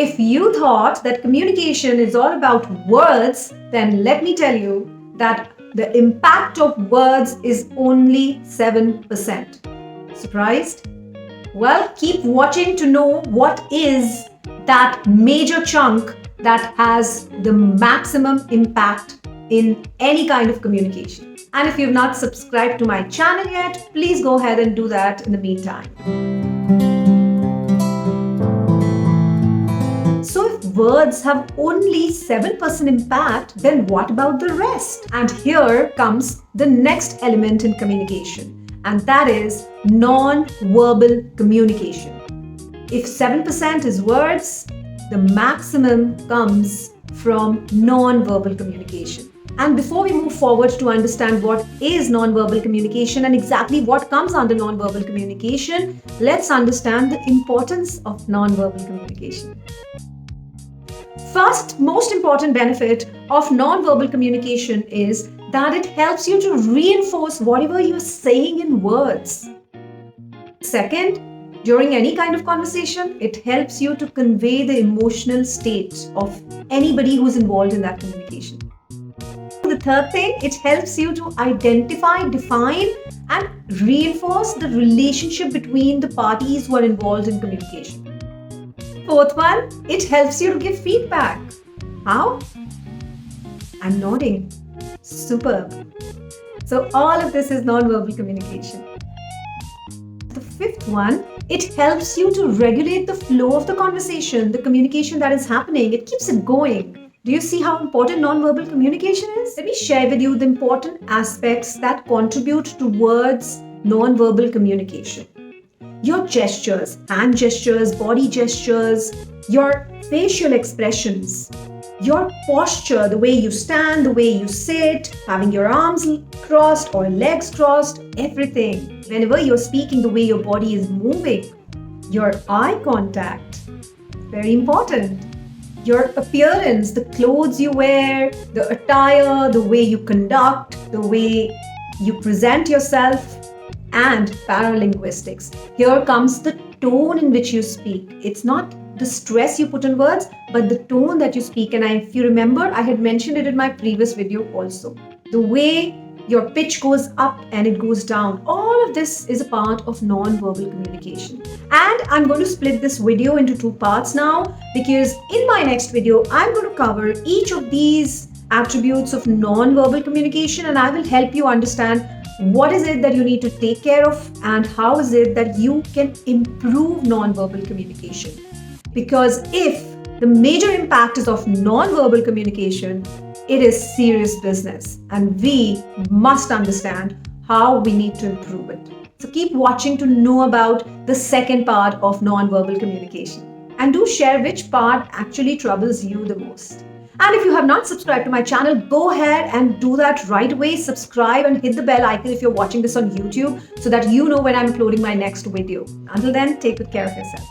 If you thought that communication is all about words, then let me tell you that the impact of words is only 7%. Surprised? Well, keep watching to know what is that major chunk that has the maximum impact in any kind of communication. And if you've not subscribed to my channel yet, please go ahead and do that in the meantime. So if words have only 7% impact, then what about the rest? And here comes the next element in communication, and that is non-verbal communication. If 7% is words, the maximum comes from non-verbal communication. And before we move forward to understand what is non-verbal communication and exactly what comes under non-verbal communication, let's understand the importance of non-verbal communication. First, most important benefit of non-verbal communication is that it helps you to reinforce whatever you're saying in words. Second, during any kind of conversation, it helps you to convey the emotional state of anybody who's involved in that communication. The third thing, it helps you to identify, define, and reinforce the relationship between the parties who are involved in communication. Fourth one, it helps you to give feedback. How? I'm nodding. Superb. So all of this is non-verbal communication. The fifth one, it helps you to regulate the flow of the conversation, the communication that is happening. It keeps it going. Do you see how important non-verbal communication is? Let me share with you the important aspects that contribute towards non-verbal communication. Your gestures, hand gestures, body gestures, your facial expressions, your posture, the way you stand, the way you sit, having your arms crossed or legs crossed, everything. Whenever you're speaking, the way your body is moving, your eye contact, very important. Your appearance, the clothes you wear, the attire, the way you conduct, the way you present yourself, and paralinguistics. Here comes the tone in which you speak. It's not the stress you put in words, but the tone that you speak. And if you remember, I had mentioned it in my previous video also. The way your pitch goes up and it goes down. All of this is a part of non-verbal communication. And I'm going to split this video into two parts now, because in my next video, I'm going to cover each of these attributes of non-verbal communication, and I will help you understand what is it that you need to take care of and how is it that you can improve non-verbal communication. Because if the major impact is of non-verbal communication, it is serious business and we must understand how we need to improve it. So keep watching to know about the second part of non-verbal communication, and do share which part actually troubles you the most. And if you have not subscribed to my channel, go ahead and do that right away. Subscribe and hit the bell icon if you're watching this on YouTube so that you know when I'm uploading my next video. Until then, take good care of yourself.